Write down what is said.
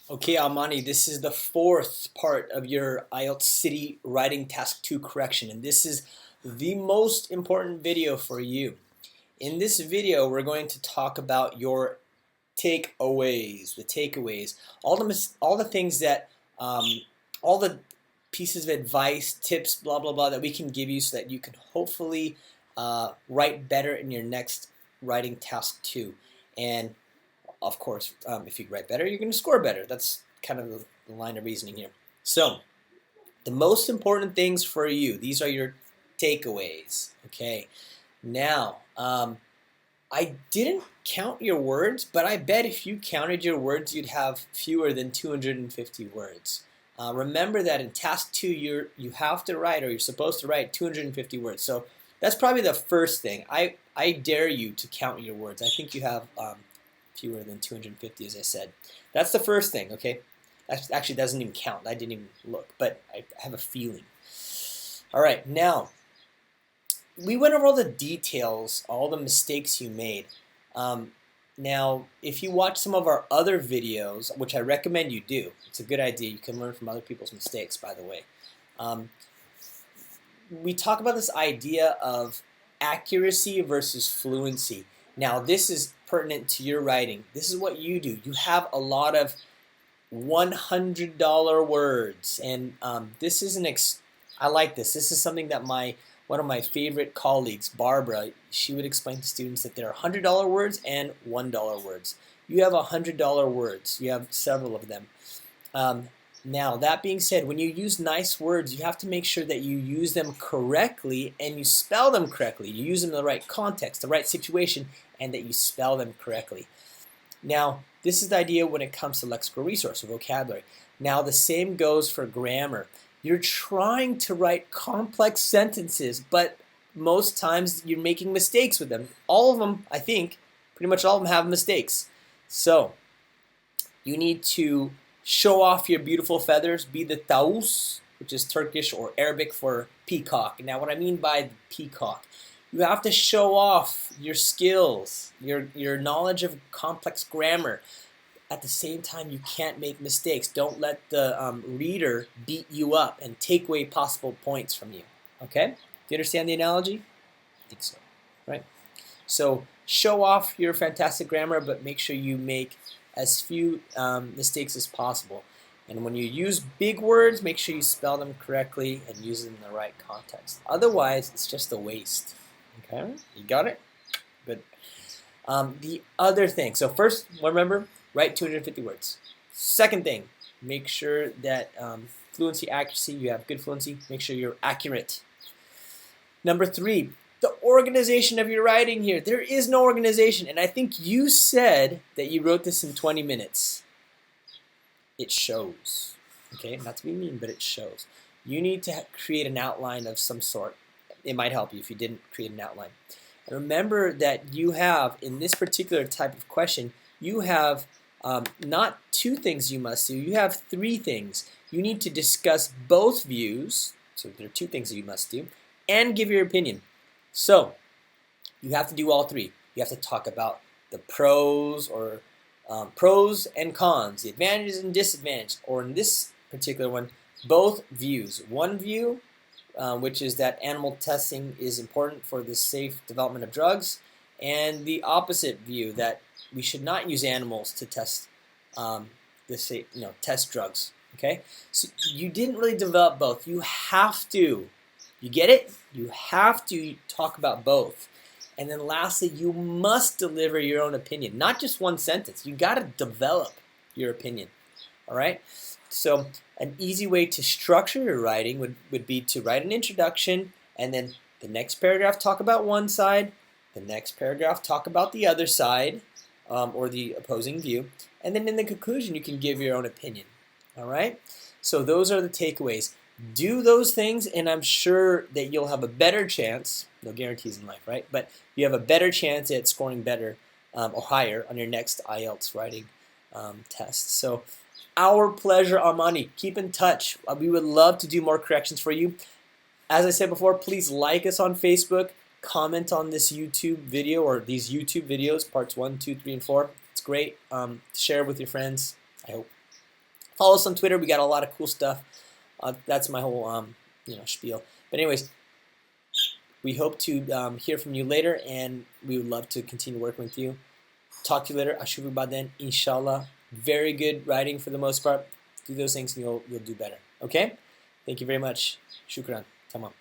Okay, Amani, this is the fourth part of your IELTS City Writing Task 2 correction, and this is the most important video for you. In this video, we're going to talk about your takeaways, all the things that, all the pieces of advice, tips, blah, blah, blah, that we can give you so that you can hopefully write better in your next writing task 2. And of course, if you write better, you're going to score better. That's kind of the line of reasoning here. So, the most important things for you, these are your takeaways. Okay, now, I didn't count your words, but I bet if you counted your words, you'd have fewer than 250 words. Remember that in task 2, you have to write, or you're supposed to write 250 words. So that's probably the first thing. I dare you to count your words. I think you have fewer than 250, as I said. That's the first thing, okay? That actually doesn't even count. I didn't even look, but I have a feeling. All right, now, we went over all the details, all the mistakes you made. Now, if you watch some of our other videos, which I recommend you do, it's a good idea. You can learn from other people's mistakes, by the way. We talk about this idea of accuracy versus fluency. Now, this is pertinent to your writing. This is what you do. You have a lot of $100 words, and this is I like this. This is something that one of my favorite colleagues, Barbara, she would explain to students that there are $100 words and $1 words. You have $100 words. You have several of them. Now, that being said, when you use nice words, you have to make sure that you use them correctly and you spell them correctly. You use them in the right context, the right situation, and that you spell them correctly. Now, this is the idea when it comes to lexical resource or vocabulary. Now, the same goes for grammar. You're trying to write complex sentences, but most times you're making mistakes with them. All of them, I think, pretty much all of them have mistakes. So, you need to show off your beautiful feathers, be the taus, which is Turkish or Arabic for peacock. Now, what I mean by the peacock, you have to show off your skills, your knowledge of complex grammar. At the same time, you can't make mistakes. Don't let the reader beat you up and take away possible points from you. Okay? Do you understand the analogy? I think so. Right? So show off your fantastic grammar, but make sure you make as few mistakes as possible. And when you use big words, make sure you spell them correctly and use them in the right context. Otherwise, it's just a waste. Okay? You got it? Good. The other thing. So first, remember, write 250 words. Second thing, make sure that fluency, accuracy, you have good fluency. Make sure you're accurate. Number 3, the organization of your writing here. There is no organization, and I think you said that you wrote this in 20 minutes. It shows. Okay, not to be mean, but it shows. You need to create an outline of some sort. It might help you if you didn't create an outline. And remember that you have, in this particular type of question, you have not 2 things you must do. You have 3 things. You need to discuss both views, so there are 2 things that you must do, and give your opinion. So you have to do all 3. You have to talk about the pros or pros and cons, the advantages and disadvantages, or in this particular one, both views. One view, which is that animal testing is important for the safe development of drugs, and the opposite view that we should not use animals to test test drugs. Okay, so you didn't really develop both. You have to. You get it? You have to talk about both. And then lastly, you must deliver your own opinion, not just one sentence. You got to develop your opinion. All right? So an easy way to structure your writing would be to write an introduction, and then the next paragraph talk about one side, the next paragraph talk about the other side, or the opposing view, and then in the conclusion you can give your own opinion. All right? So those are the takeaways. Do those things, and I'm sure that you'll have a better chance. No guarantees in life, right? But you have a better chance at scoring better or higher on your next IELTS writing test. So our pleasure, Amani. Keep in touch. We would love to do more corrections for you. As I said before, please like us on Facebook. Comment on this YouTube video or these YouTube videos, parts 1, 2, 3, and 4. It's great. Share with your friends, I hope. Follow us on Twitter. We got a lot of cool stuff. That's my whole spiel. But anyways, we hope to hear from you later, and we would love to continue working with you. Talk to you later. Ashuvu baden, inshallah. Very good writing for the most part. Do those things and you'll do better. Okay? Thank you very much. Shukran. Tamam.